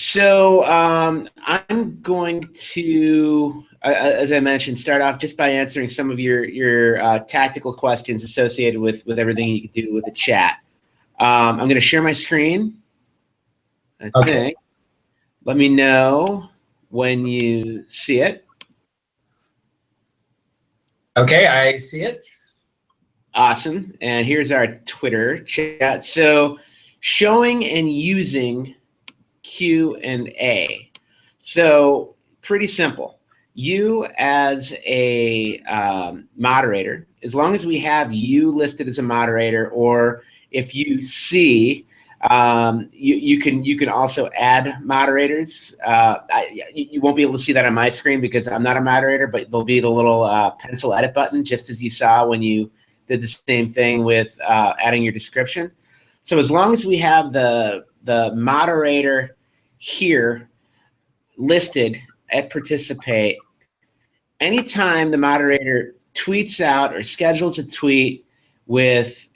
So I'm going to, as I mentioned, start off just by answering some of your tactical questions associated with everything you can do with the chat. I'm going to share my screen, I think. Let me know when you see it. Okay, I see it. Awesome. And here's our Twitter chat. So showing and using Q&A. So pretty simple. You as a moderator, as long as we have you listed as a moderator, or if you see, you can also add moderators. You won't be able to see that on my screen because I'm not a moderator, but there'll be the little pencil edit button, just as you saw when you did the same thing with adding your description. So as long as we have the moderator here listed at participate, anytime the moderator tweets out or schedules a tweet with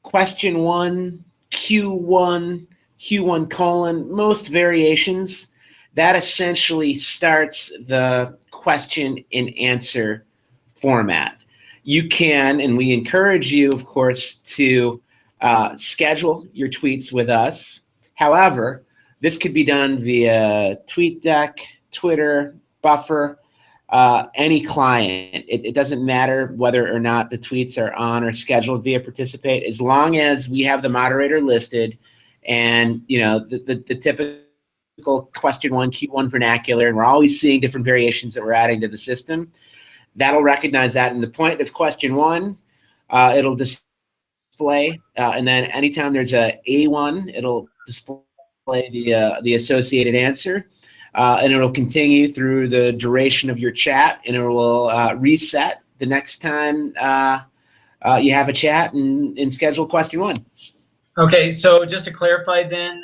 question 1, Q1, Q1 colon, most variations, that essentially starts the question and answer format. You can, and we encourage you, of course, to schedule your tweets with us. However, this could be done via TweetDeck, Twitter, Buffer, any client. It doesn't matter whether or not the tweets are on or scheduled via Participate, as long as we have the moderator listed and the typical question 1, Q1 vernacular, and we're always seeing different variations that we're adding to the system. That'll recognize that. And the point of question 1, it'll display, and then anytime there's a A1, it'll display the associated answer, and it'll continue through the duration of your chat, and it will reset the next time you have a chat and schedule question 1. Okay, so just to clarify then,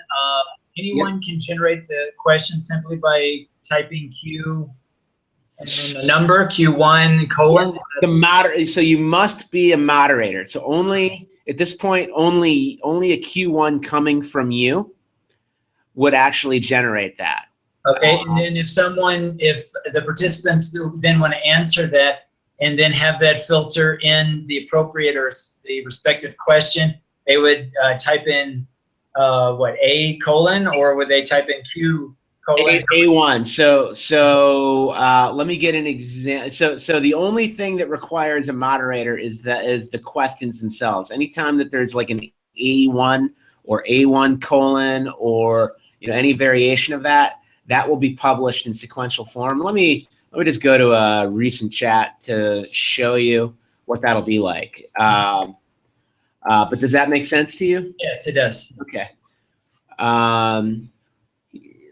anyone can generate the question simply by typing Q and then the number Q1 colon. So you must be a moderator. So only at this point, only a Q1 coming from you would actually generate that. Okay, and then if the participants then want to answer that and then have that filter in the appropriate or the respective question, they would type in what, A colon, or would they type in Q colon? A1. So let me get an example. So the only thing that requires a moderator is the questions themselves. Anytime that there's like an A1 or A1 colon or any variation of that, that will be published in sequential form. Let me just go to a recent chat to show you what that'll be like. But does that make sense to you? Yes, it does. Okay.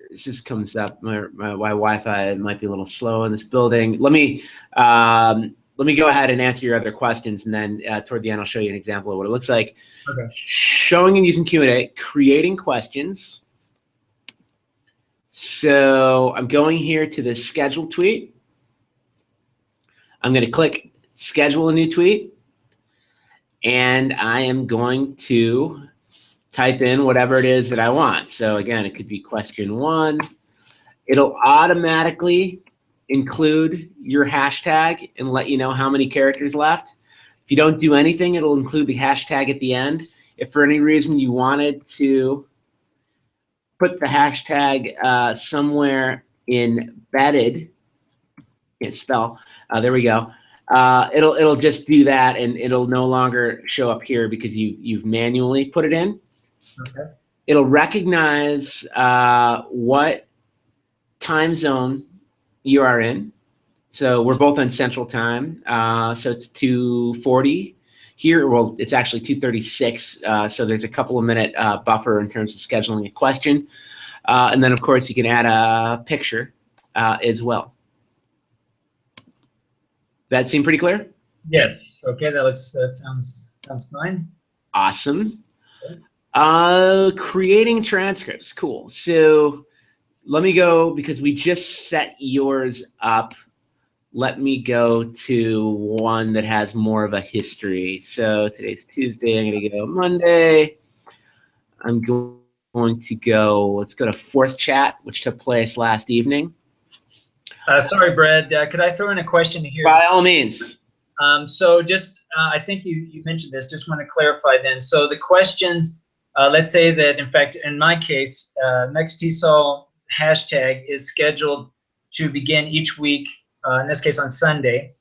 This just comes up. My Wi-Fi might be a little slow in this building. Let me go ahead and answer your other questions, and then toward the end I'll show you an example of what it looks like. Okay. Showing and using Q&A, creating questions. So I'm going here to the schedule tweet. I'm going to click schedule a new tweet, and I am going to type in whatever it is that I want. So again, it could be question 1. It'll automatically include your hashtag and let you know how many characters left. If you don't do anything, it'll include the hashtag at the end. If for any reason you wanted to put the hashtag somewhere embedded, can't spell, there we go. It'll just do that, and it'll no longer show up here because you've manually put it in. Okay. It'll recognize what time zone you are in. So we're both on Central Time. So it's 2:40 here. Well, it's actually 2:36. So there's a couple of minute buffer in terms of scheduling a question. And then, of course, you can add a picture as well. That seem pretty clear? Yes. Okay. That sounds fine. Awesome. Creating transcripts. Cool. So let me go, because we just set yours up. Let me go to one that has more of a history. So today's Tuesday. I'm going to go Monday. I'm going going to go, let's go to fourth chat, which took place last evening. Sorry, Brad, could I throw in a question here? By all means. So just, I think you mentioned this, just want to clarify then. So the questions, let's say that, in fact, in my case, MEXTESOL hashtag is scheduled to begin each week, in this case on Sunday.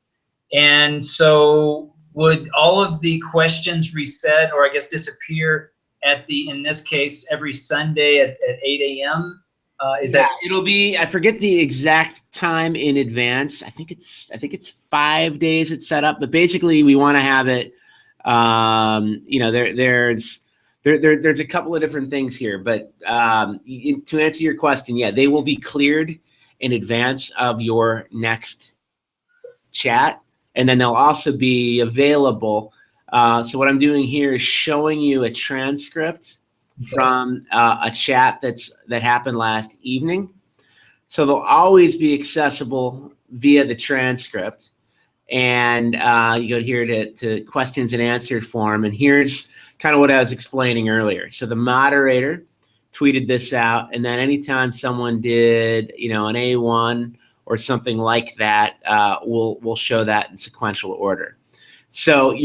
And so would all of the questions reset, or I guess disappear at the, in this case, every Sunday at 8 a.m.? Is that? It'll be, I forget the exact time in advance. I think it's 5 days it's set up, but basically we want to have it, you know, there's a couple of different things here, but to answer your question, yeah, they will be cleared in advance of your next chat, and then they'll also be available. So what I'm doing here is showing you a transcript from a chat that happened last evening. So they'll always be accessible via the transcript. And you go here to questions and answer form. And here's kind of what I was explaining earlier. So the moderator tweeted this out, and then anytime someone did, you know, an A1 or something like that, we'll show that in sequential order. So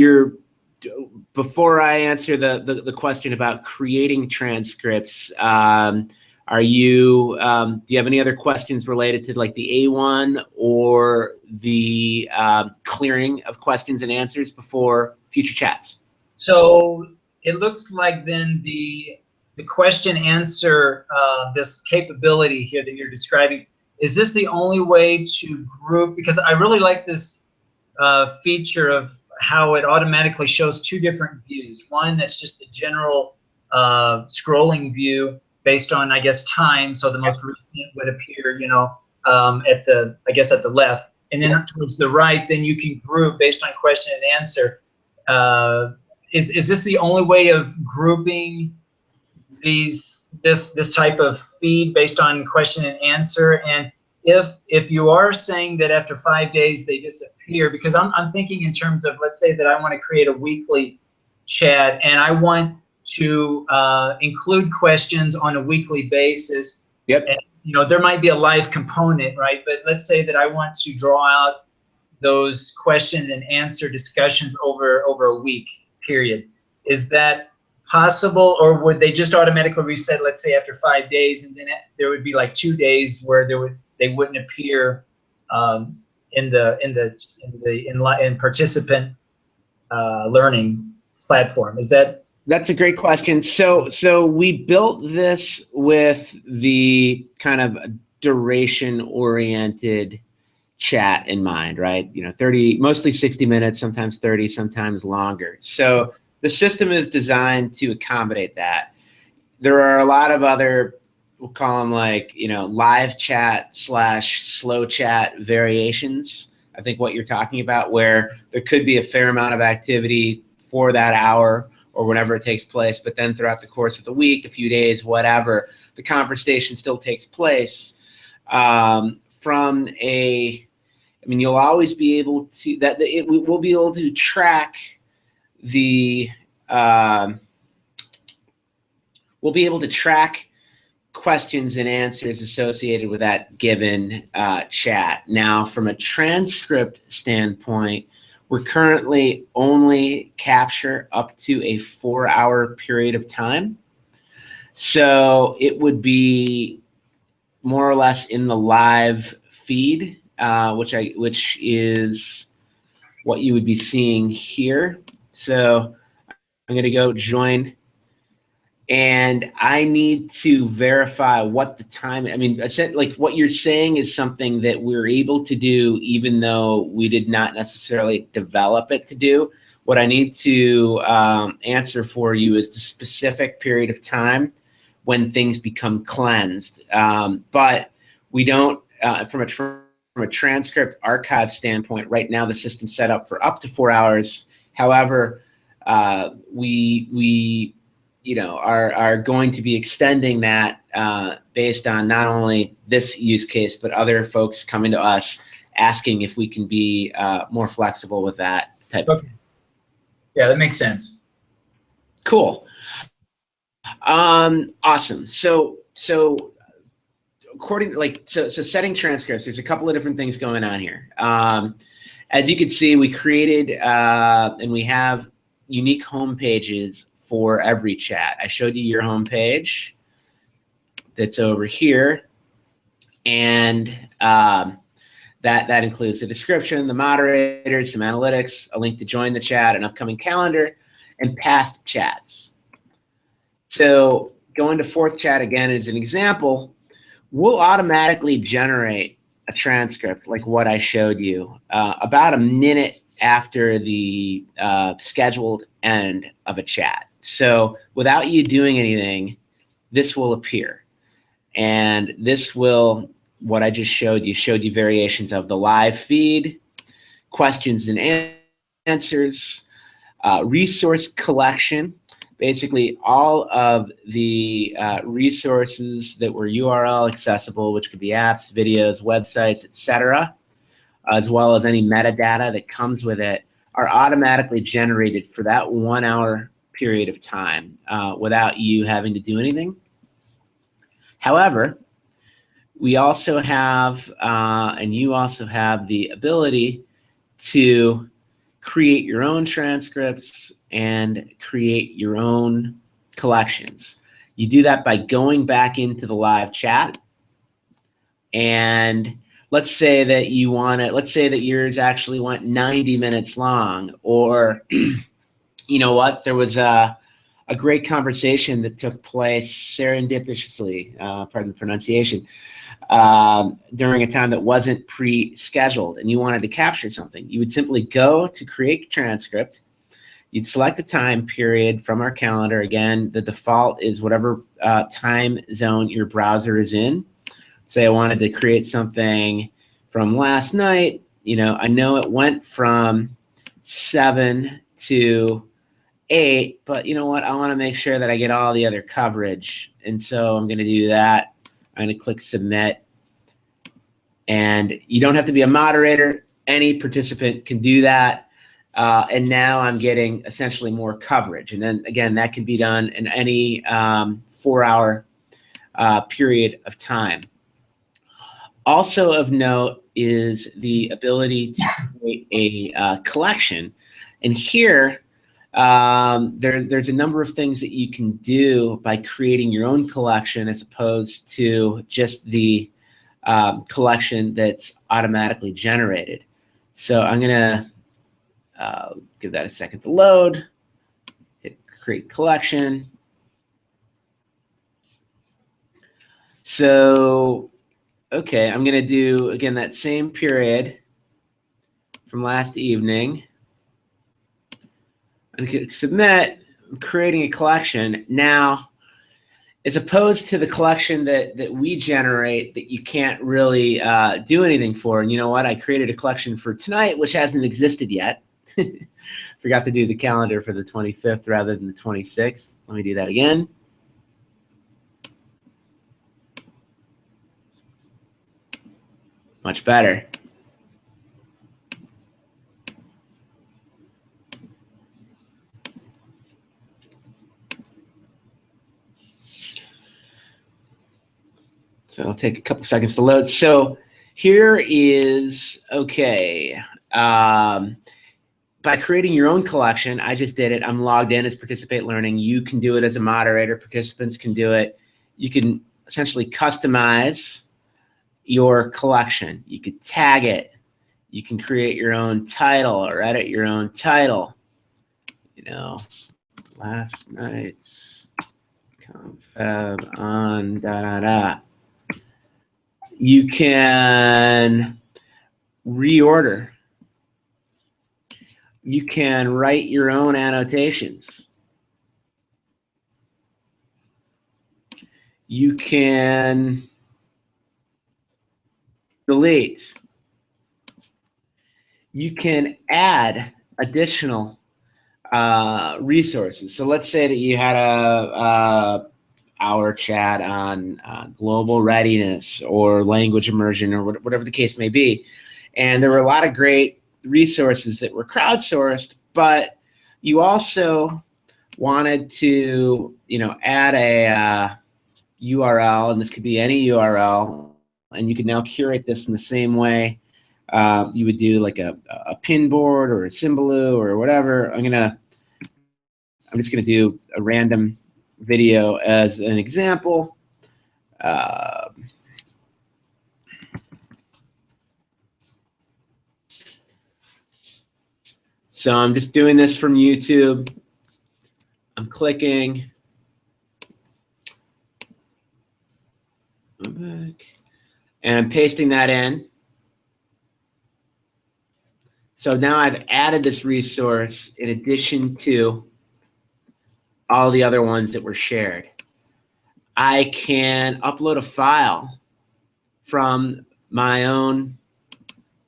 before I answer the question about creating transcripts, do you have any other questions related to like the A1 or the clearing of questions and answers before future chats? So it looks like then the question answer, this capability here that you're describing, is this the only way to group? Because I really like this feature of how it automatically shows two different views. One that's just the general scrolling view based on, I guess, time. So the most recent would appear, you know, at the left, and then towards the right, then you can group based on question and answer. Is this the only way of grouping this type of feed based on question and answer? And if you are saying that after 5 days they disappear, because I'm thinking in terms of, let's say that I want to create a weekly chat and I want to include questions on a weekly basis. Yep. And, you know, there might be a live component, right? But let's say that I want to draw out those question and answer discussions over a week period. Is that possible, or would they just automatically reset, let's say after 5 days, and then there would be like 2 days where they wouldn't appear in participant learning platform? That's a great question. So we built this with the kind of duration oriented chat in mind, right? You know, 30, mostly 60 minutes, sometimes 30, sometimes longer. So the system is designed to accommodate that. There are a lot of other, we'll call them like, you know, live chat / slow chat variations. I think what you're talking about, where there could be a fair amount of activity for that hour or whenever it takes place, but then throughout the course of the week, a few days, whatever, the conversation still takes place. You'll always be able to, we'll be able to track we'll be able to track questions and answers associated with that given chat. Now, from a transcript standpoint, we're currently only capture up to a 4-hour period of time. So it would be more or less in the live feed, which is what you would be seeing here. So I'm going to go join, and I need to verify what the time. I mean, I said, like, what you're saying is something that we're able to do, even though we did not necessarily develop it to do. What I need to answer for you is the specific period of time when things become cleansed. But we don't, from a transcript archive standpoint, right now the system's set up for up to 4 hours. However, we are going to be extending that based on not only this use case, but other folks coming to us asking if we can be more flexible with that type of thing. Yeah, that makes sense. Cool. Awesome. So according so setting transcripts, there's a couple of different things going on here. As you can see, we created and we have unique home pages for every chat. I showed you your home page that's over here, and that includes the description, the moderators, some analytics, a link to join the chat, an upcoming calendar, and past chats. So going to fourth chat again as an example, we'll automatically generate a transcript like what I showed you about a minute after the scheduled end of a chat. So without you doing anything, this will appear. And this will, what I just showed you variations of the live feed, questions and answers, resource collection, basically all of the resources that were URL accessible, which could be apps, videos, websites, etc., as well as any metadata that comes with it, are automatically generated for that 1 hour period of time without you having to do anything. However, we also have, and you also have the ability to create your own transcripts and create your own collections. You do that by going back into the live chat, and let's say that you want it, let's say that yours actually went 90 minutes long, or you know what, there was a great conversation that took place serendipitously, pardon the pronunciation, during a time that wasn't pre-scheduled, and you wanted to capture something. You would simply go to create transcript. You'd select a time period from our calendar. Again, the default is whatever time zone your browser is in. Say I wanted to create something from last night. You know, I know it went from 7 to 8, but you know what? I want to make sure that I get all the other coverage. And so I'm going to do that. I'm going to click submit. And you don't have to be a moderator. Any participant can do that. And now I'm getting essentially more coverage. And then again, that can be done in any 4 hour period of time. Also of note is the ability to create a collection. And here, there's a number of things that you can do by creating your own collection as opposed to just the collection that's automatically generated. So I'm going to give that a second to load, hit create collection. So, okay, I'm going to do, again, that same period from last evening. I'm going to submit. I'm creating a collection. Now, as opposed to the collection that we generate that you can't really do anything for. And you know what? I created a collection for tonight, which hasn't existed yet. Forgot to do the calendar for the 25th rather than the 26th. Let me do that again. Much better. So it'll take a couple seconds to load. So here is, okay. By creating your own collection, I just did it. I'm logged in as Participate Learning. You can do it as a moderator. Participants can do it. You can essentially customize your collection. You could tag it. You can create your own title or edit your own title. You know, last night's confab on da-da-da. You can reorder. You can write your own annotations. You can delete. You can add additional resources. So let's say that you had our chat on global readiness or language immersion or whatever the case may be. And there were a lot of great resources that were crowdsourced, but you also wanted to, add a URL, and this could be any URL, and you can now curate this in the same way you would do like a pin board or a Symbaloo or whatever. I'm just gonna do a random video as an example. So I'm just doing this from YouTube. I'm clicking. And I'm pasting that in. So now I've added this resource in addition to all the other ones that were shared. I can upload a file from my own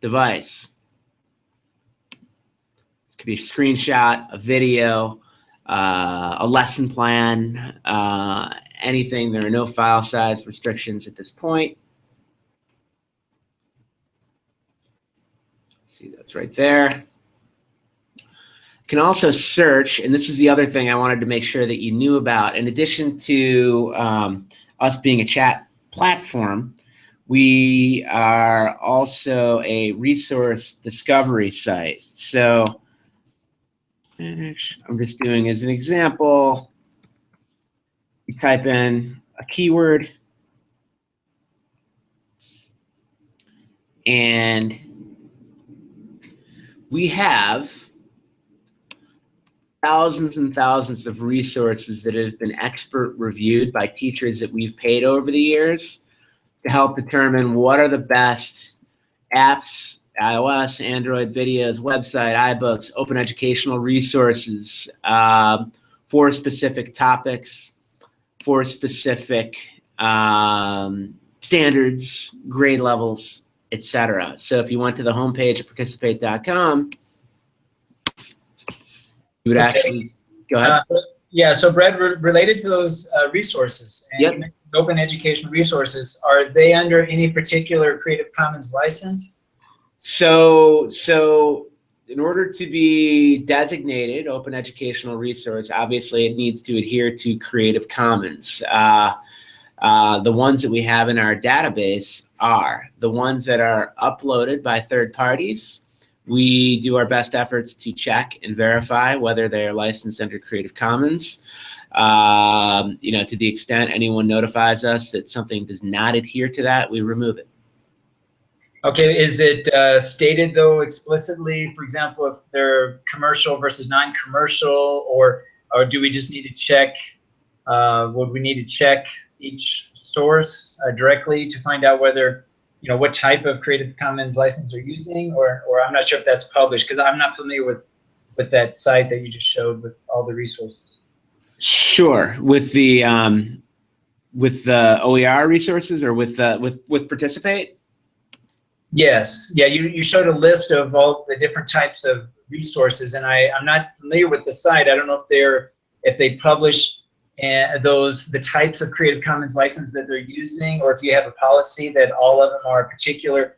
device. This could be a screenshot, a video, a lesson plan, anything. There are no file size restrictions at this point. See, that's right there. You can also search, and this is the other thing I wanted to make sure that you knew about. In addition to us being a chat platform, we are also a resource discovery site. So I'm just doing as an example, you type in a keyword, and we have thousands and thousands of resources that have been expert reviewed by teachers that we've paid over the years to help determine what are the best apps, iOS, Android videos, website, iBooks, open educational resources for specific topics, for specific standards, grade levels, etc. So if you went to the homepage at participate.com, you would actually go ahead. Yeah, so Brett, related to those resources, and Yep. you mentioned open educational resources, are they under any particular Creative Commons license? So in order to be designated open educational resource, obviously it needs to adhere to Creative Commons. The ones that we have in our database are the ones that are uploaded by third parties. We do our best efforts to check and verify whether they're licensed under Creative Commons. To the extent anyone notifies us that something does not adhere to that, we remove it. Okay, is it stated though explicitly, for example, if they're commercial versus non-commercial, or do we just need to check, would we need to check each source directly to find out whether, what type of Creative Commons license they're using, or I'm not sure if that's published, because I'm not familiar with that site that you just showed with all the resources. Sure, with the OER resources, or with Participate? Yes, yeah, you showed a list of all the different types of resources, and I'm not familiar with the site. I don't know if they publish the types of Creative Commons license that they're using, or if you have a policy that all of them are a particular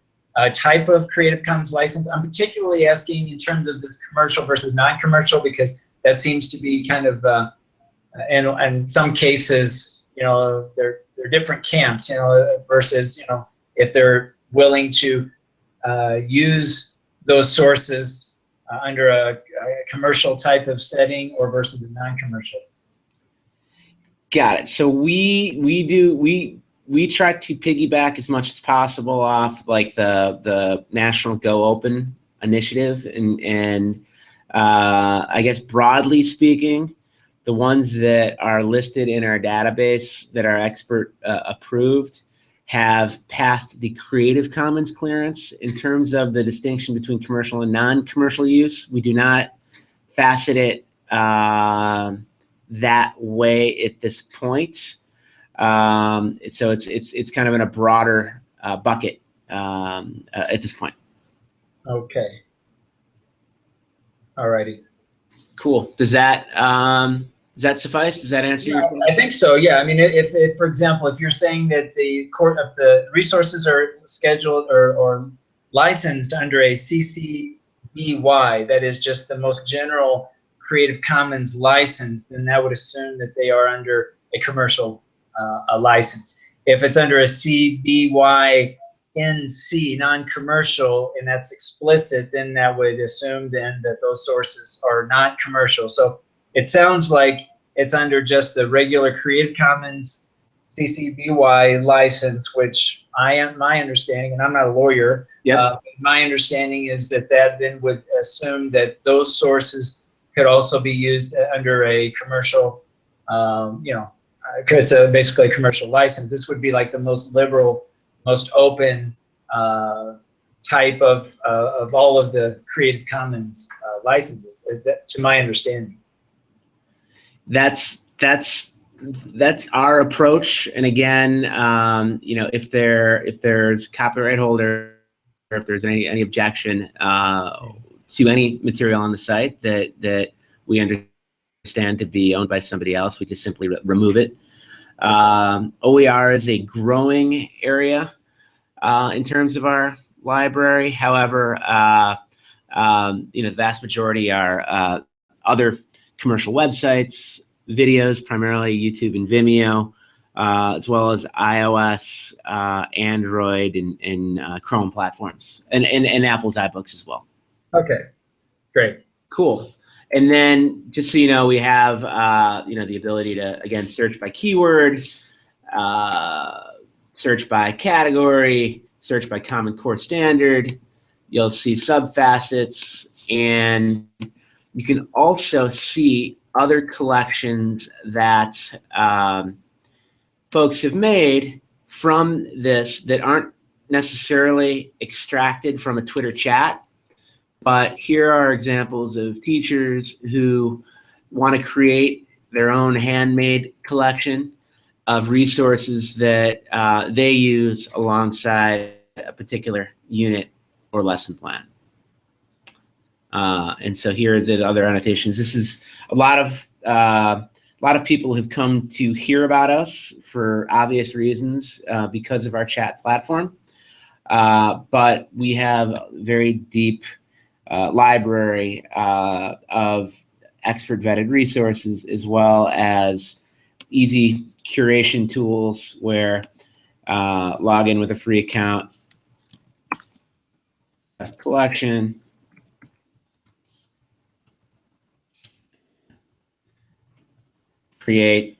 type of Creative Commons license. I'm particularly asking in terms of this commercial versus non-commercial, because that seems to be kind of, in some cases, they're different camps, versus, if they're willing to use those sources under a commercial type of setting, or versus a non-commercial. Got it. So we try to piggyback as much as possible off like the National Go Open initiative, and I guess broadly speaking, the ones that are listed in our database that are expert approved have passed the Creative Commons clearance. In terms of the distinction between commercial and non-commercial use, we do not facet it that way at this point. So it's kind of in a broader bucket at this point. Okay. All righty. Cool. Does that suffice? Does that answer your question? I think so. Yeah. I mean, if for example, if you're saying that the resources are scheduled or licensed under a CC BY, that is just the most general Creative Commons license, then that would assume that they are under a commercial a license. If it's under a CBYNC, non-commercial, and that's explicit, then that would assume then that those sources are not commercial. So it sounds like it's under just the regular Creative Commons CC BY license, which my understanding, and I'm not a lawyer, my understanding is that that then would assume that those sources could also be used under a commercial, it's basically a commercial license. This would be like the most liberal, most open type of all of the Creative Commons licenses, to my understanding. That's our approach. And again, if there's copyright holder, or if there's any objection to any material on the site that we understand to be owned by somebody else, we just simply remove it. OER is a growing area in terms of our library. However, the vast majority are other commercial websites, videos, primarily YouTube and Vimeo, as well as iOS, Android, and Chrome platforms, and Apple's iBooks as well. Okay, great. Cool. And then just so you know, we have the ability to, again, search by keyword, search by category, search by Common Core standard. You'll see subfacets, and you can also see other collections that folks have made from this that aren't necessarily extracted from a Twitter chat. But here are examples of teachers who want to create their own handmade collection of resources that they use alongside a particular unit or lesson plan. And so here are the other annotations. This is a lot of people who've come to hear about us for obvious reasons because of our chat platform. But we have very deep library of expert vetted resources, as well as easy curation tools where log in with a free account, collection, create,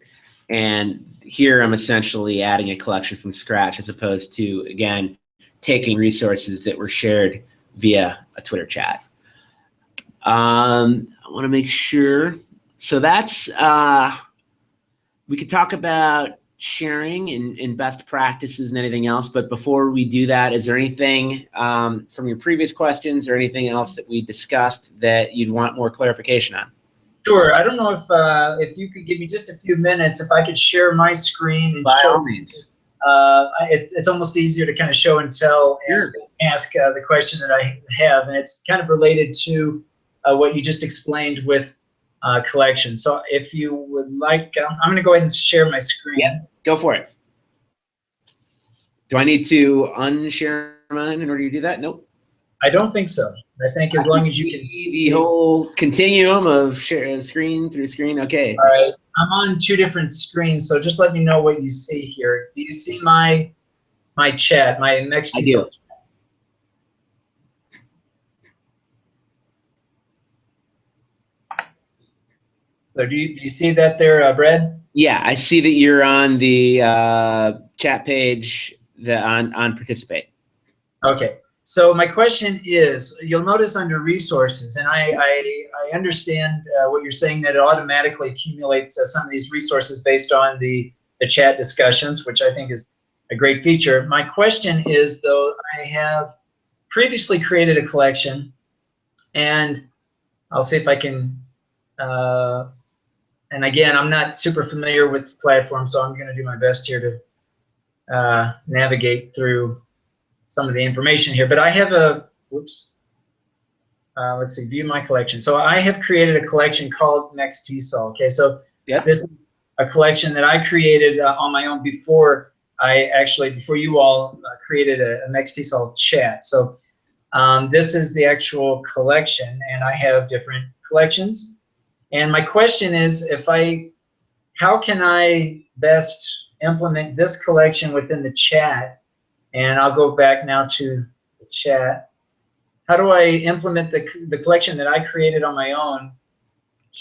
and here I'm essentially adding a collection from scratch, as opposed to, again, taking resources that were shared via a Twitter chat. I want to make sure. So that's, we could talk about sharing and best practices and anything else. But before we do that, is there anything from your previous questions or anything else that we discussed that you'd want more clarification on? Sure. I don't know if you could give me just a few minutes, if I could share my screen and By show all means. It's almost easier to kind of show and tell and ask the question that I have, and it's kind of related to what you just explained with collection. So if you would like, I'm going to go ahead and share my screen. Yeah, go for it. Do I need to unshare mine in order to do that? Nope. I don't think so. I think as long as you can see the whole continuum of share screen through screen. Okay. All right. I'm on two different screens, so just let me know what you see here. Do you see my chat, my MEXTESOL? I do. So do you see that there, Brad? Yeah, I see that you're on the chat page on Participate. Okay. So my question is, you'll notice under resources, and I understand what you're saying, that it automatically accumulates some of these resources based on the chat discussions, which I think is a great feature. My question is, though, I have previously created a collection, and I'll see if I can, and again, I'm not super familiar with the platform, so I'm going to do my best here to navigate through some of the information here. But I have a, whoops, let's see, view my collection. So I have created a collection called MEXTESOL. Okay, so this is a collection that I created on my own before you all created a MEXTESOL chat. So this is the actual collection, and I have different collections. And my question is, how can I best implement this collection within the chat? And I'll go back now to the chat. How do I implement the collection that I created on my own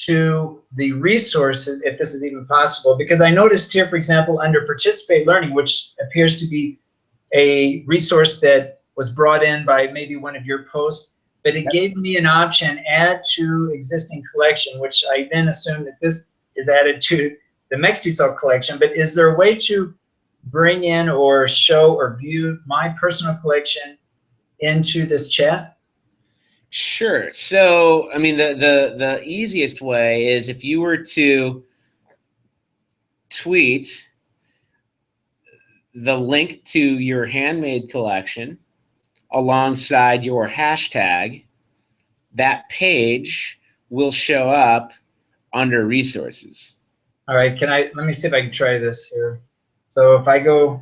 to the resources, if this is even possible? Because I noticed here, for example, under Participate Learning, which appears to be a resource that was brought in by maybe one of your posts, but it gave me an option, add to existing collection, which I then assume that this is added to the MEXTESOL collection. But is there a way to bring in or show or view my personal collection into this chat? Sure. So, I mean, the easiest way is if you were to tweet the link to your handmade collection alongside your hashtag, that page will show up under resources. All right, let me see if I can try this here. So if I go,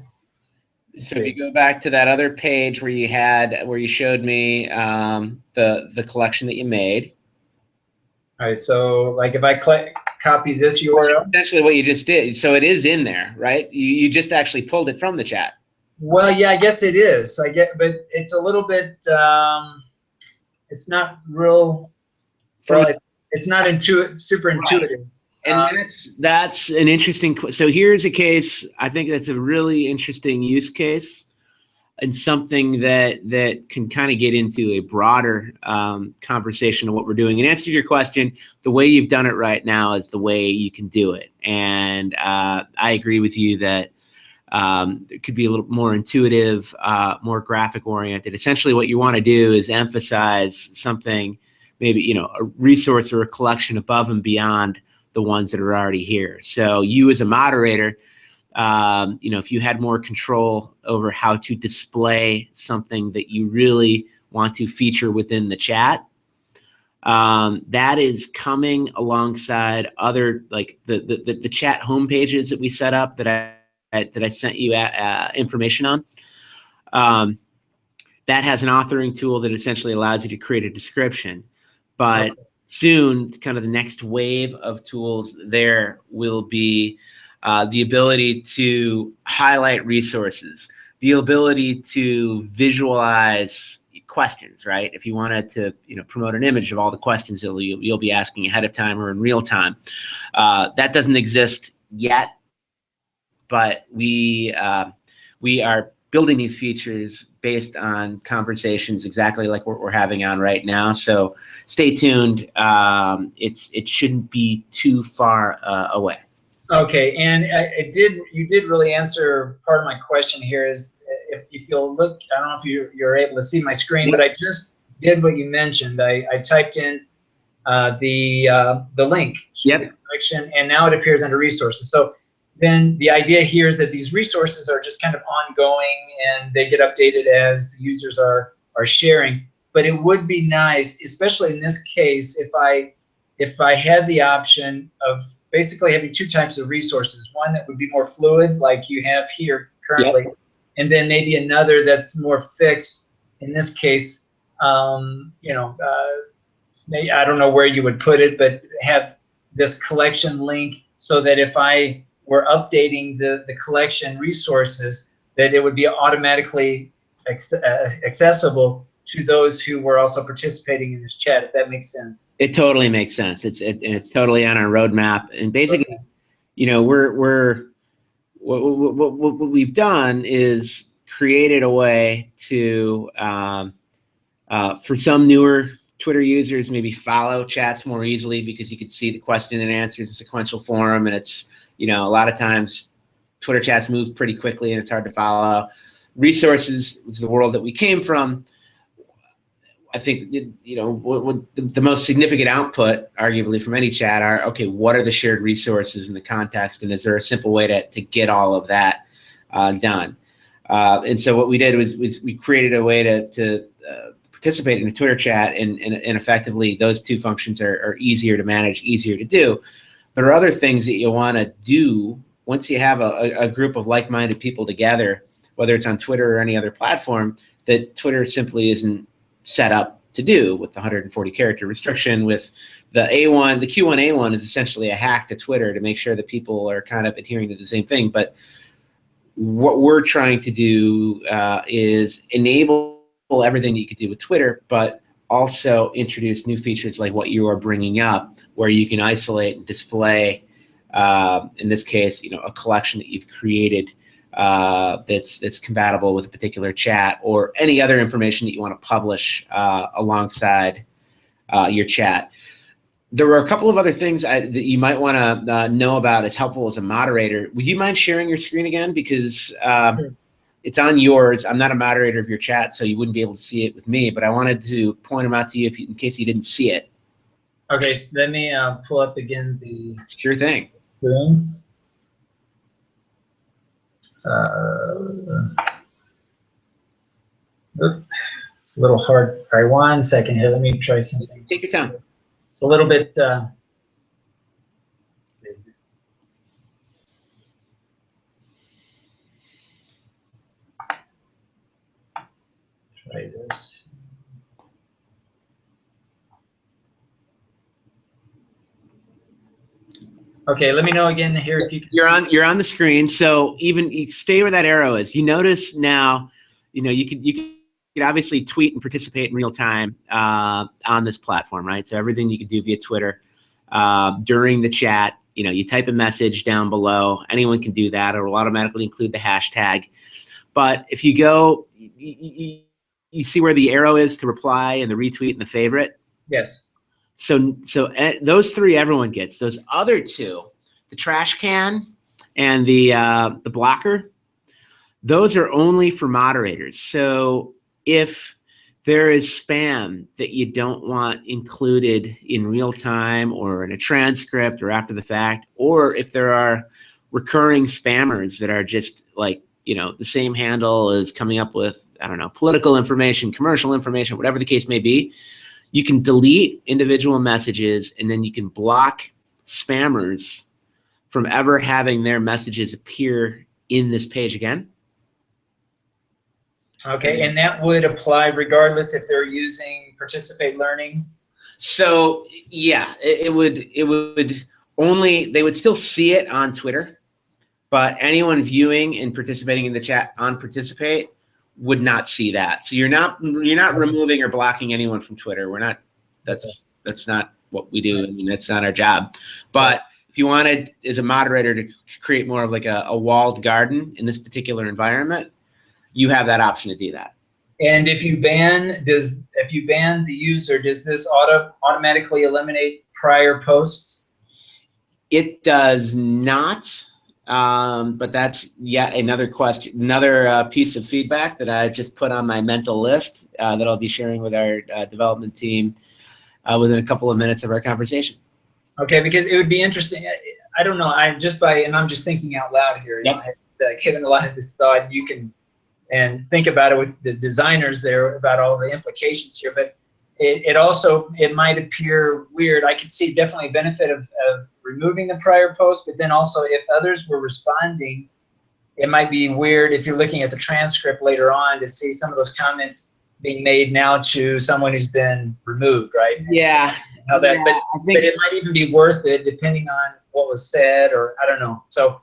so if you go back to that other page where you showed me the collection that you made. All right, so like if I copy this URL. Essentially what you just did. So it is in there, right? You just actually pulled it from the chat. Well, yeah, I guess it is. But it's a little bit, it's not real, well, it's not super intuitive. And that's an interesting, so here's a case, I think that's a really interesting use case and something that can kind of get into a broader conversation of what we're doing. And answer your question, the way you've done it right now is the way you can do it. And I agree with you that it could be a little more intuitive, more graphic oriented. Essentially what you want to do is emphasize something, maybe, a resource or a collection above and beyond the ones that are already here. So you as a moderator, if you had more control over how to display something that you really want to feature within the chat, that is coming alongside other, like the chat home pages that we set up that I sent you information on. That has an authoring tool that essentially allows you to create a description. But soon, kind of the next wave of tools there will be the ability to highlight resources, the ability to visualize questions, right? If you wanted to, promote an image of all the questions that you'll be asking ahead of time or in real time. That doesn't exist yet, but we are building these features based on conversations exactly like what we're having on right now. So stay tuned. It shouldn't be too far away. Okay, and you did really answer part of my question here. Is if you'll look, I don't know if you're able to see my screen, but I just did what you mentioned. I typed in the link to the collection, and now it appears under resources. So then the idea here is that these resources are just kind of ongoing and they get updated as the users are sharing. But it would be nice, especially in this case, if I had the option of basically having two types of resources, one that would be more fluid like you have here currently, and then maybe another that's more fixed. In this case, maybe, I don't know where you would put it, but have this collection link so that if I were updating the collection resources, that it would be automatically accessible to those who were also participating in this chat, if that makes sense. It totally makes sense. It's totally on our roadmap, and basically, what we've done is created a way to for some newer Twitter users maybe follow chats more easily because you could see the question and answers in sequential form, and it's a lot of times Twitter chats move pretty quickly and it's hard to follow. Resources is the world that we came from. I think the most significant output, arguably, from any chat are, okay, what are the shared resources in the context, and is there a simple way to get all of that done? And so what we did was we created a way to participate in a Twitter chat, and effectively those two functions are easier to manage, easier to do. There are other things that you want to do once you have a group of like-minded people together, whether it's on Twitter or any other platform, that Twitter simply isn't set up to do with the 140 character restriction. With the A1, the Q1 A1 is essentially a hack to Twitter to make sure that people are kind of adhering to the same thing. But what we're trying to do is enable everything you could do with Twitter, but also introduce new features like what you are bringing up, where you can isolate and display, in this case, a collection that you've created that's compatible with a particular chat, or any other information that you want to publish alongside your chat. There were a couple of other things that you might want to know about as helpful as a moderator. Would you mind sharing your screen again? Because it's on yours. I'm not a moderator of your chat, so you wouldn't be able to see it with me, but I wanted to point them out to you in case you didn't see it. Okay, let me pull up again the Sure thing. screen. It's a little hard. All right, 1 second here. Let me try something. Take your time. A little bit. Try this. Okay, let me know again here if you can. You're on the screen. So even you stay where that arrow is. You notice now, you can obviously tweet and participate in real time on this platform, right? So everything you can do via Twitter during the chat. You type a message down below. Anyone can do that. It will automatically include the hashtag. But if you go, you see where the arrow is to reply and the retweet and the favorite? Yes. So those three everyone gets. Those other two, the trash can and the blocker, those are only for moderators. So if there is spam that you don't want included in real time or in a transcript or after the fact, or if there are recurring spammers that are just like, the same handle is coming up with, I don't know, political information, commercial information, whatever the case may be, you can delete individual messages, and then you can block spammers from ever having their messages appear in this page again. Okay, and that would apply regardless if they're using Participate Learning? So yeah, it would only, they would still see it on Twitter, but anyone viewing and participating in the chat on Participate would not see that. So you're not removing or blocking anyone from Twitter. We're not. That's not what we do. I mean, that's not our job. But if you wanted, as a moderator, to create more of like a walled garden in this particular environment, you have that option to do that. And if you ban the user, does this automatically eliminate prior posts? It does not. But that's yet another question, another piece of feedback that I just put on my mental list that I'll be sharing with our development team within a couple of minutes of our conversation. Okay, because it would be interesting. I don't know. I'm just thinking out loud here. Yep. Given a lot of this thought, you can and think about it with the designers there about all the implications here. But it might appear weird. I could see definitely a benefit of removing the prior post, but then also if others were responding, it might be weird if you're looking at the transcript later on to see some of those comments being made now to someone who's been removed, right? Yeah. But it might even be worth it depending on what was said, or I don't know. So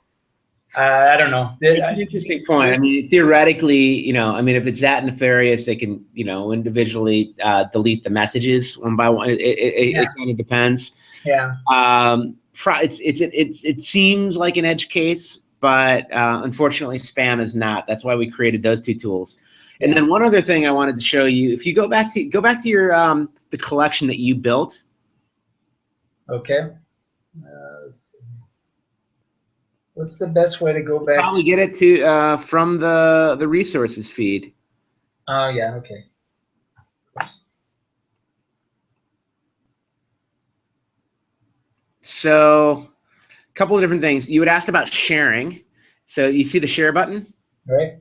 I don't know. It's an interesting point. I mean, theoretically, if it's that nefarious, they can, individually delete the messages one by one. It kind of depends. Yeah. It seems like an edge case, but unfortunately, spam is not. That's why we created those two tools. And then one other thing I wanted to show you, if you go back to your the collection that you built. Okay. Let's see. What's the best way to go back? Probably get it to from the resources feed. Oh yeah. Okay. So, a couple of different things. You had asked about sharing. So you see the share button? Right.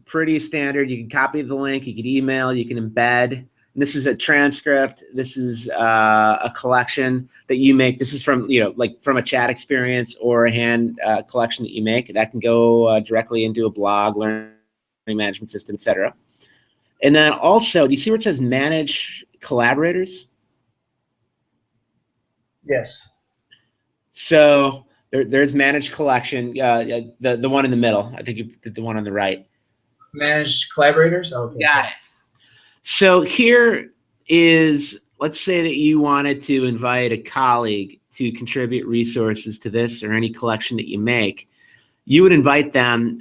Pretty standard. You can copy the link. You can email. You can embed. And this is a transcript. This is a collection that you make. This is from like from a chat experience or a hand collection that you make. That can go directly into a blog, learning management system, etc. And then also, do you see where it says manage collaborators? Yes. So there's manage collection, the one in the middle. I think you did the one on the right. Manage collaborators? Okay. Got it. So here is, let's say that you wanted to invite a colleague to contribute resources to this or any collection that you make. You would invite them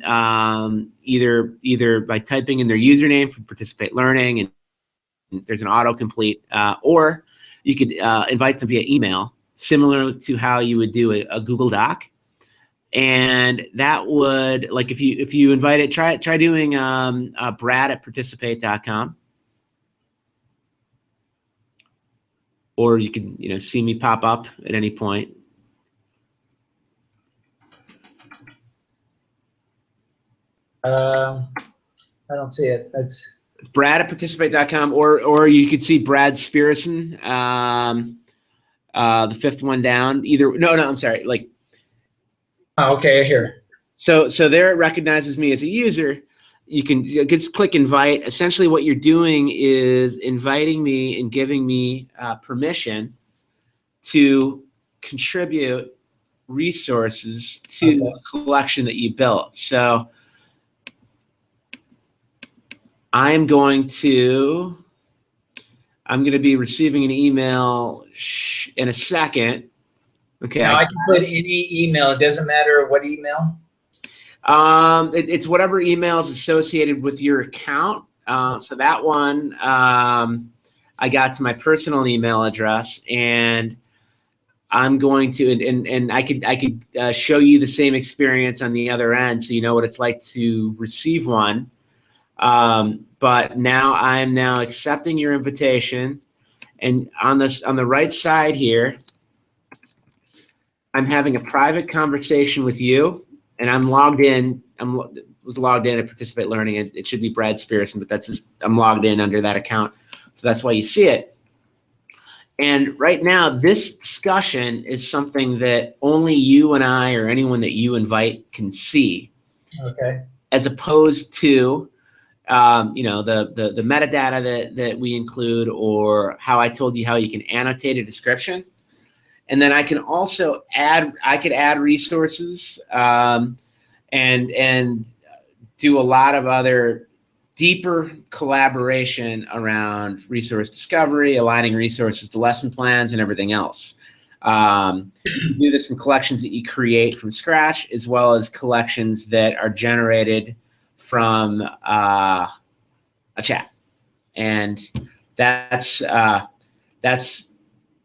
either by typing in their username for Participate Learning, and there's an autocomplete, or you could invite them via email, similar to how you would do a Google Doc. And that would, like, if you invite it, try doing brad@participate.com. Or you can see me pop up at any point. I don't see it. That's brad@participate.com, or you could see Brad Spearson, the fifth one down. I'm sorry. Like, oh, okay, here. So there it recognizes me as a user. You can just click invite. Essentially, what you're doing is inviting me and giving me permission to contribute resources to the collection that you built. So I'm going to be receiving an email in a second. Okay. Now I can put any email. It doesn't matter what email. It's whatever email is associated with your account. So that one, I got to my personal email address, and I'm going to, and I could show you the same experience on the other end, so you know what it's like to receive one. But now I'm accepting your invitation, and on the right side here, I'm having a private conversation with you. And I'm logged in. Was logged in at Participate Learning. It should be Brad Spearson, but I'm logged in under that account, so that's why you see it. And right now, this discussion is something that only you and I, or anyone that you invite, can see. Okay. As opposed to, the metadata that we include, or how I told you how you can annotate a description. And then I can also add resources and do a lot of other deeper collaboration around resource discovery, aligning resources to lesson plans, and everything else. You can do this from collections that you create from scratch, as well as collections that are generated from a chat. And that's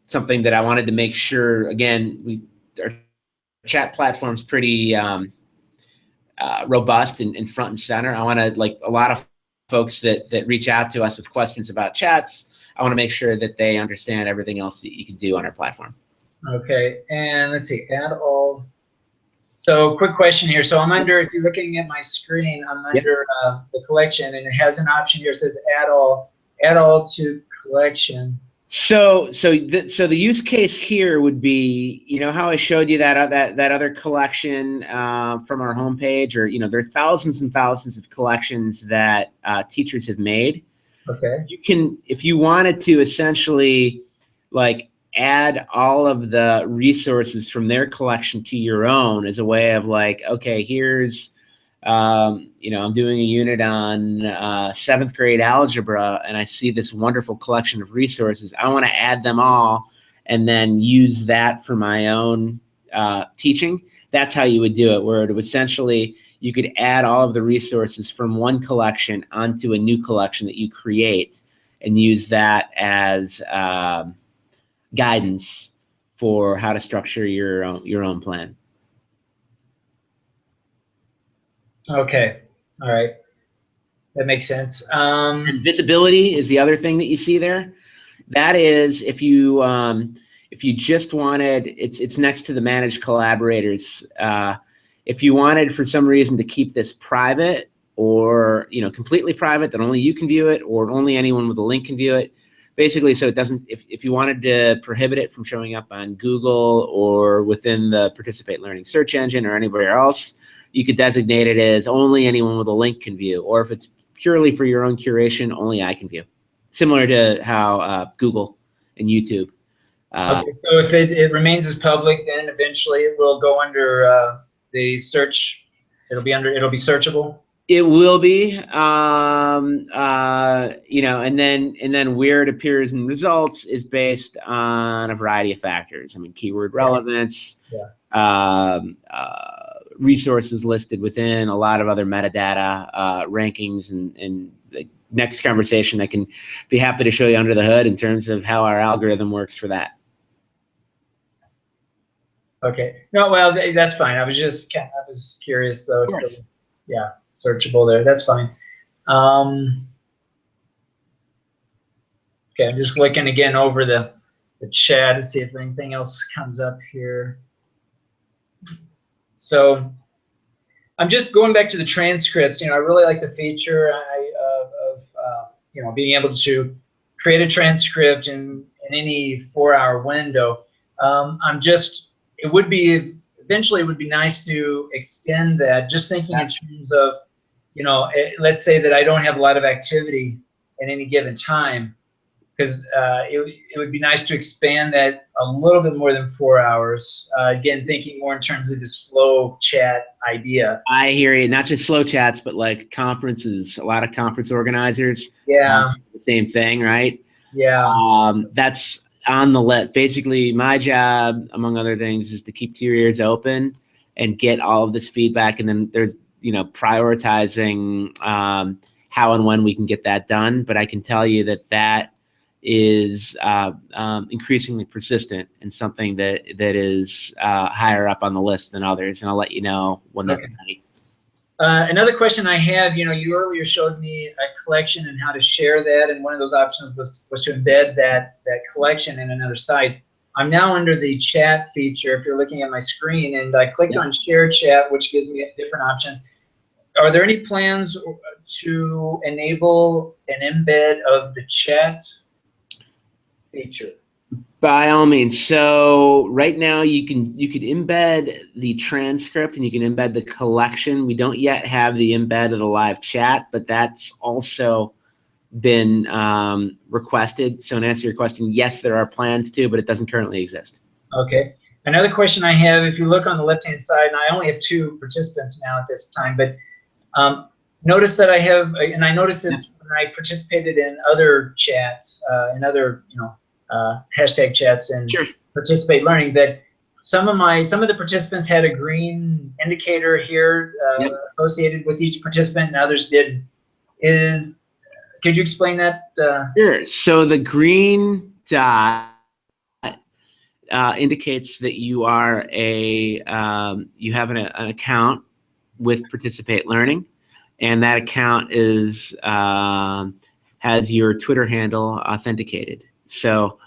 something that I wanted to make sure. Again, our chat platform's pretty robust and front and center. I want to, like a lot of folks that reach out to us with questions about chats, I want to make sure that they understand everything else that you can do on our platform. Okay, and let's see, add all. So quick question here. So I'm under, if you're looking at my screen, I'm under the collection, and it has an option here. It says add all to collection. So the use case here would be, how I showed you that other collection from our homepage, or there's thousands and thousands of collections that teachers have made. Okay. You can, if you wanted to, essentially like add all of the resources from their collection to your own, as a way of like, okay, here's I'm doing a unit on 7th grade algebra, and I see this wonderful collection of resources. I want to add them all and then use that for my own teaching. That's how you would do it, where it would essentially, you could add all of the resources from one collection onto a new collection that you create, and use that as guidance for how to structure your own plan. Okay. All right. That makes sense. And visibility is the other thing that you see there. That is, if you just wanted, it's next to the managed collaborators. If you wanted for some reason to keep this private, or completely private, that only you can view it, or only anyone with a link can view it, basically, so it doesn't, if you wanted to prohibit it from showing up on Google or within the Participate Learning search engine or anywhere else, you could designate it as only anyone with a link can view. Or if it's purely for your own curation, only I can view. Similar to how Google and YouTube. Okay, so if it remains as public, then eventually it will go under the search. It'll be searchable. It will be, you know, and then where it appears in results is based on a variety of factors. I mean, keyword relevance, resources listed within, a lot of other metadata, rankings, and the next conversation I can be happy to show you under the hood in terms of how our algorithm works for that. Okay. No, well, that's fine. I was curious though. Yeah, searchable there. That's fine. Okay, I'm just looking again over the chat to see if anything else comes up here. So I'm just going back to the transcripts. You know, I really like the feature of you know, being able to create a transcript in any 4-hour window. Eventually it would be nice to extend that. Just thinking in terms of, you know, let's say that I don't have a lot of activity at any given time, because it would be nice to expand that a little bit more than 4 hours. Again, thinking more in terms of the slow chat idea. I hear you. Not just slow chats, but like conferences. A lot of conference organizers. Yeah. The same thing, right? Yeah. That's on the list. Basically, my job, among other things, is to keep your ears open and get all of this feedback. And then there's, you know, prioritizing how and when we can get that done. But I can tell you that that is increasingly persistent and something that is higher up on the list than others. And I'll let you know when that's ready. Another question I have, you know, you earlier showed me a collection and how to share that, and one of those options was to embed that collection in another site. I'm now under the chat feature, if you're looking at my screen, and I clicked on share chat, which gives me different options. Are there any plans to enable an embed of the chat feature? By all means. So right now you could embed the transcript and you can embed the collection. We don't yet have the embed of the live chat, but that's also been requested. So in answer to your question, yes, there are plans to, but it doesn't currently exist. Okay. Another question I have, if you look on the left-hand side, and I only have 2 participants now at this time, but notice that I have, and I noticed this when I participated in other chats, in other, you know, hashtag chats and participate learning, that some of the participants had a green indicator here associated with each participant, and others didn't. Could you explain that? Sure. So the green dot indicates that you are you have an account with Participate Learning, and that account is has your Twitter handle authenticated. So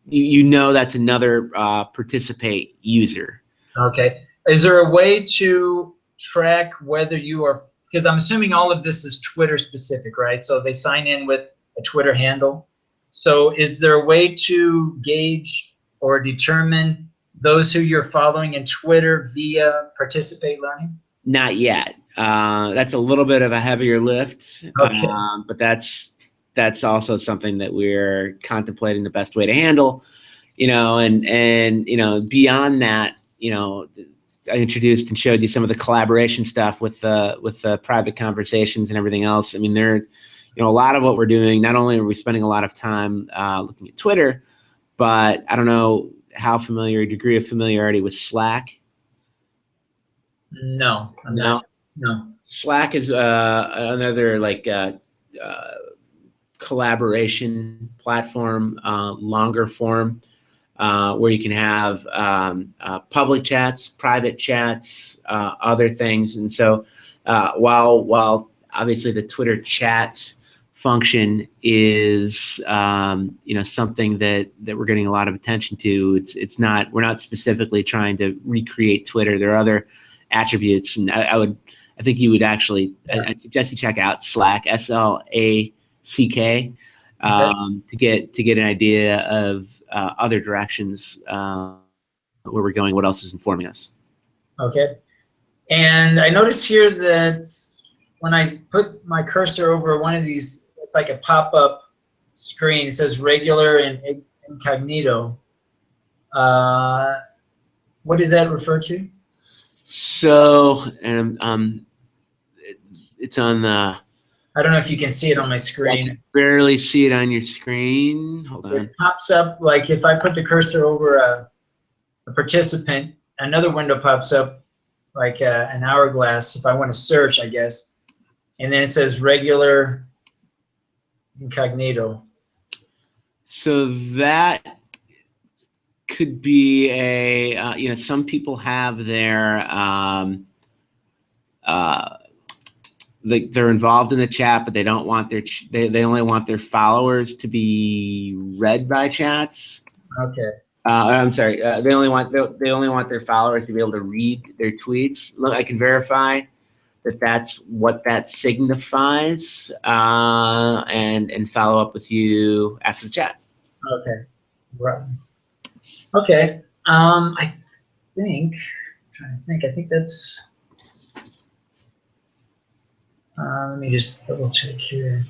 you know that's another Participate user. Okay. Is there a way to track whether you are, because I'm assuming all of this is Twitter specific, right? So they sign in with a Twitter handle. So is there a way to gauge or determine those who you're following in Twitter via Participate Learning? Not yet. That's a little bit of a heavier lift, but that's also something that we're contemplating the best way to handle, you know, and you know, beyond that, you know, I introduced and showed you some of the collaboration stuff with the private conversations and everything else. I mean, there's, you know, a lot of what we're doing, not only are we spending a lot of time looking at Twitter, but I don't know how degree of familiarity with Slack. No, I'm not. No. Slack is another like collaboration platform, longer form, where you can have public chats, private chats, other things. And so while obviously the Twitter chat function is you know, something that we're getting a lot of attention to, we're not specifically trying to recreate Twitter. There are other attributes, and I think you would actually, I'd suggest you check out Slack, SLACK, to get an idea of other directions where we're going, what else is informing us. Okay. And I notice here that when I put my cursor over one of these, it's like a pop-up screen. It says regular and incognito. What does that refer to? So, and it's on the. I don't know if you can see it on my screen. I can barely see it on your screen. Hold on. It pops up like if I put the cursor over a participant, another window pops up like an hourglass if I want to search, I guess. And then it says regular incognito. So that could be a, some people have their, they're involved in the chat, but they don't want they only want their followers to be read by chats. Okay. I'm sorry. They only want their followers to be able to read their tweets. Look, I can verify that that's what that signifies, and follow up with you after the chat. Okay. Right. Okay. I think. I'm trying to think. I think that's. Let me just double check here.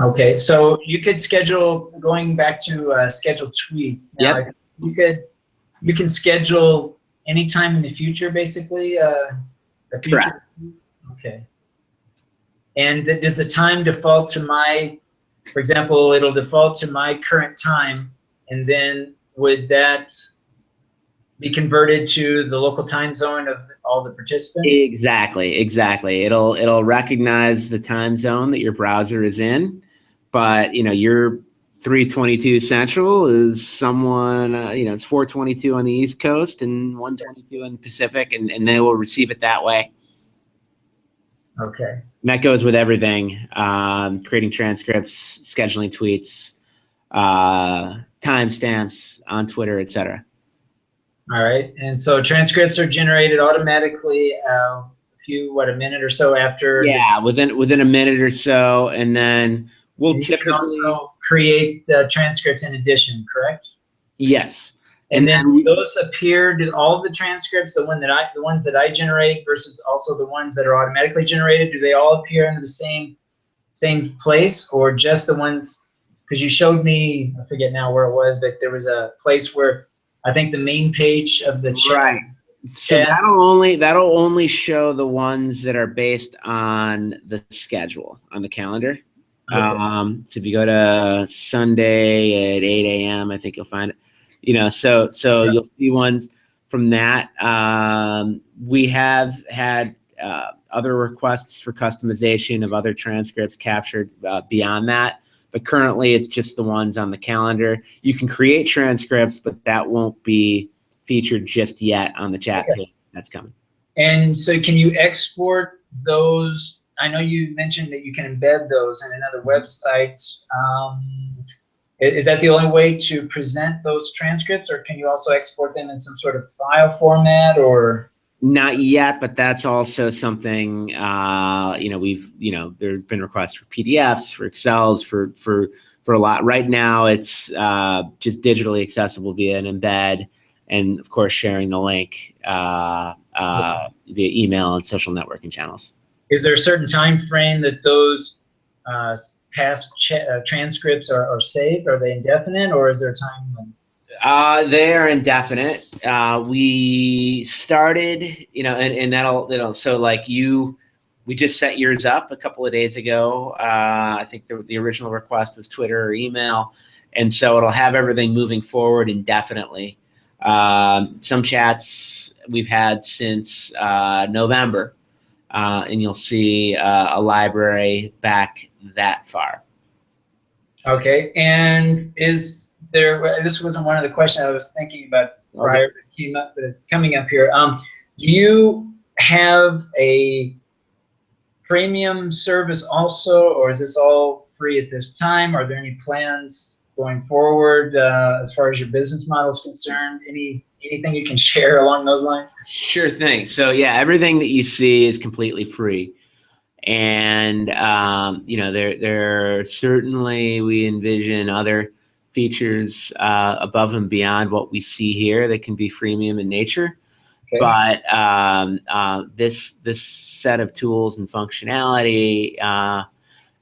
Okay, so you could schedule, going back to scheduled tweets. Now, Yep. You can schedule anytime in the future, basically. The future. Correct. Okay. And does the time default to my, for example, it'll default to my current time, and then would that be converted to the local time zone of all the participants? Exactly. It'll recognize the time zone that your browser is in, but your 3:22 Central is someone, it's 4:22 on the East Coast and 1:22 in the Pacific, and they will receive it that way. Okay. And that goes with everything, creating transcripts, scheduling tweets, timestamps on Twitter, etc. All right. And so transcripts are generated automatically a minute or so after. Yeah, within a minute or so, and then we'll typically. You can also create the transcripts in addition, correct? Yes. And then those appear to all of the transcripts, the ones that I generate versus also the ones that are automatically generated, do they all appear in the same place, or just the ones, because you showed me, I forget now where it was, but there was a place where I think the main page of the chat. Right. So that'll only show the ones that are based on the schedule on the calendar. Okay. So if you go to Sunday at 8 a.m., I think you'll find it. So yeah. You'll see ones from that. We have had other requests for customization of other transcripts captured beyond that. But currently, it's just the ones on the calendar. You can create transcripts, but that won't be featured just yet on the chat page. That's coming. And so can you export those? I know you mentioned that you can embed those in another website. Is that the only way to present those transcripts, or can you also export them in some sort of file format, or? Not yet, but that's also something, there've been requests for PDFs, for Excels, for a lot. Right now, it's just digitally accessible via an embed, and of course, sharing the link via email and social networking channels. Is there a certain time frame that those past transcripts are saved? Are they indefinite, or is there a time when? They are indefinite. We started, and that'll so like we just set yours up a couple of days ago. I think the original request was Twitter or email, and so it'll have everything moving forward indefinitely. Some chats we've had since November, and you'll see a library back that far. Okay, and this wasn't one of the questions I was thinking about prior, but it came up, but it's coming up here. Do you have a premium service also, or is this all free at this time? Are there any plans going forward as far as your business model is concerned? Anything you can share along those lines? Sure thing. So yeah, everything that you see is completely free. And there certainly we envision other features above and beyond what we see here that can be freemium in nature. But this set of tools and functionality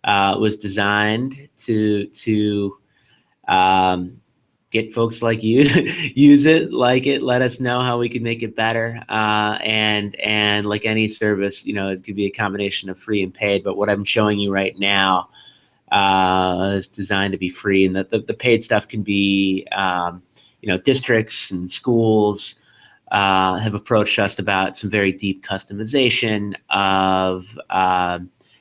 was designed to get folks like you to use it, like it, let us know how we can make it better. And like any service, it could be a combination of free and paid. But what I'm showing you right now is designed to be free, and the paid stuff can be, districts and schools have approached us about some very deep customization of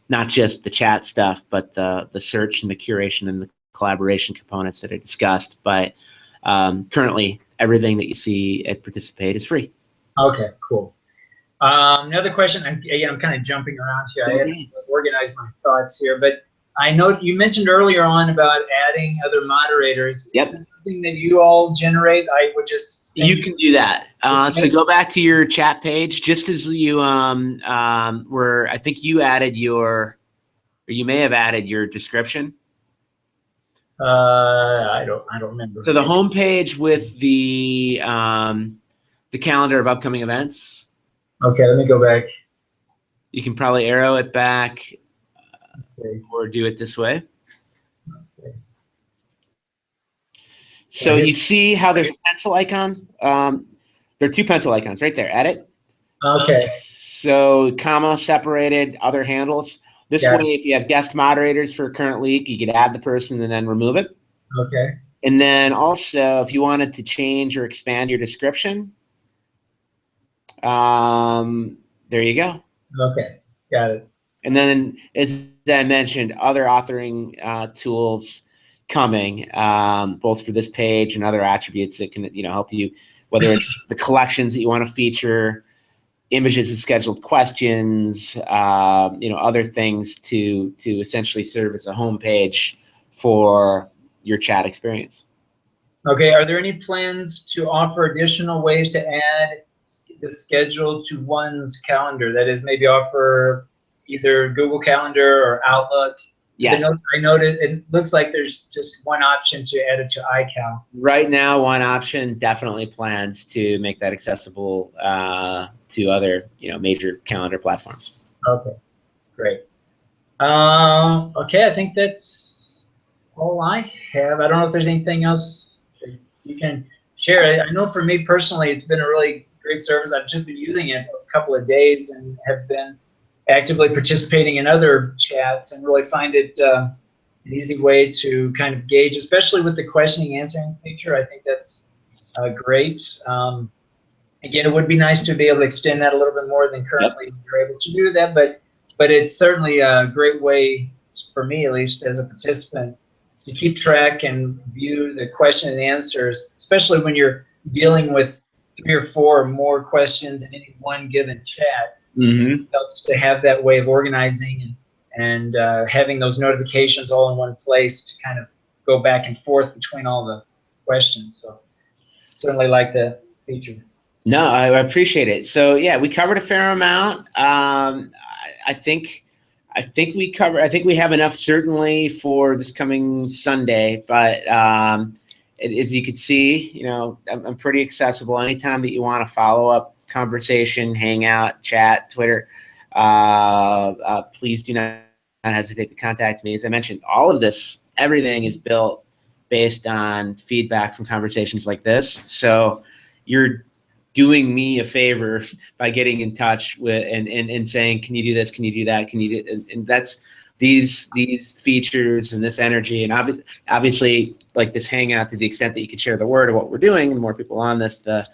not just the chat stuff, but the search and the curation and the collaboration components that are discussed. But currently, everything that you see at Participate is free. Okay, cool. Another question, again, I'm kind of jumping around here. I have to organize my thoughts here, but I know you mentioned earlier on about adding other moderators. Yep. Is this something that you all generate? I would just You can do that. So go back to your chat page, just as you were. I think you added or you may have added your description. I don't remember. So the home page with the calendar of upcoming events. Okay, let me go back. You can probably arrow it back, Okay. or do it this way. Okay. So you see how there's a pencil icon? There are two pencil icons right there. Edit. Okay. So comma separated other handles. This way, if you have guest moderators for a current week, you could add the person and then remove it. Okay. And then also, if you wanted to change or expand your description, there you go. Okay, got it. And then, as I mentioned, other authoring tools coming, both for this page and other attributes that can help you, whether it's the collections that you want to feature, images of scheduled questions, other things to essentially serve as a homepage for your chat experience. Okay, are there any plans to offer additional ways to add the schedule to one's calendar? That is, maybe offer either Google Calendar or Outlook? Yes. I noted it looks like there's just one option to add it to iCal. Right now, one option, definitely plans to make that accessible to other major calendar platforms. Okay, great. Okay, I think that's all I have. I don't know if there's anything else that you can share. I know for me personally, it's been a really great service. I've just been using it a couple of days and have been actively participating in other chats, and really find it an easy way to kind of gauge, especially with the questioning answering feature. I think that's great. Again, it would be nice to be able to extend that a little bit more than currently you're able to do that, but it's certainly a great way, for me at least as a participant, to keep track and view the question and answers, especially when you're dealing with 3 or 4 or more questions in any one given chat. Mm-hmm. It helps to have that way of organizing and having those notifications all in one place to kind of go back and forth between all the questions. So certainly like the feature. No, I appreciate it. So yeah, we covered a fair amount. I think we have enough certainly for this coming Sunday, but as you can see, I'm pretty accessible anytime that you want to follow up conversation, hangout, chat, Twitter. Please do not hesitate to contact me. As I mentioned, all of this, everything is built based on feedback from conversations like this. So you're doing me a favor by getting in touch with and saying, can you do this? Can you do that? Can you do? And that's these features and this energy, and obviously like this hangout, to the extent that you can share the word of what we're doing, and the more people on this, the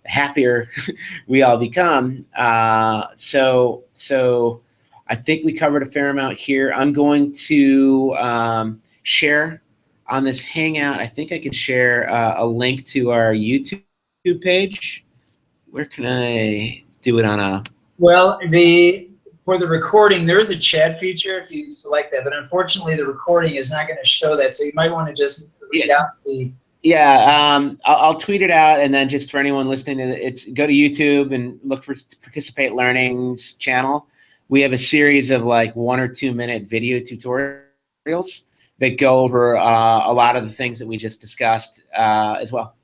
happier we all become. So I think we covered a fair amount here. I'm going to share on this hangout. I think I can share a link to our YouTube page. Where can I do it on a? Well, for the recording, there is a chat feature if you select that, but unfortunately the recording is not going to show that. So you might want to just read out the. Yeah, I'll tweet it out, and then just for anyone listening to it, go to YouTube and look for Participate Learning's channel. We have a series of like 1 or 2 minute video tutorials that go over a lot of the things that we just discussed as well.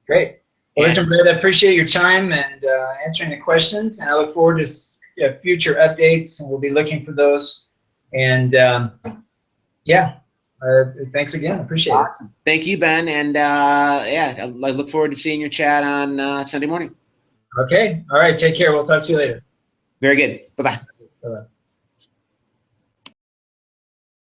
Great. Well, listen, Brett, I appreciate your time and answering the questions, and I look forward to future updates, and we'll be looking for those. And yeah, thanks again. Appreciate it. Awesome. Thank you, Ben. And yeah, I look forward to seeing your chat on Sunday morning. Okay. All right. Take care. We'll talk to you later. Very good. Bye-bye. Bye-bye.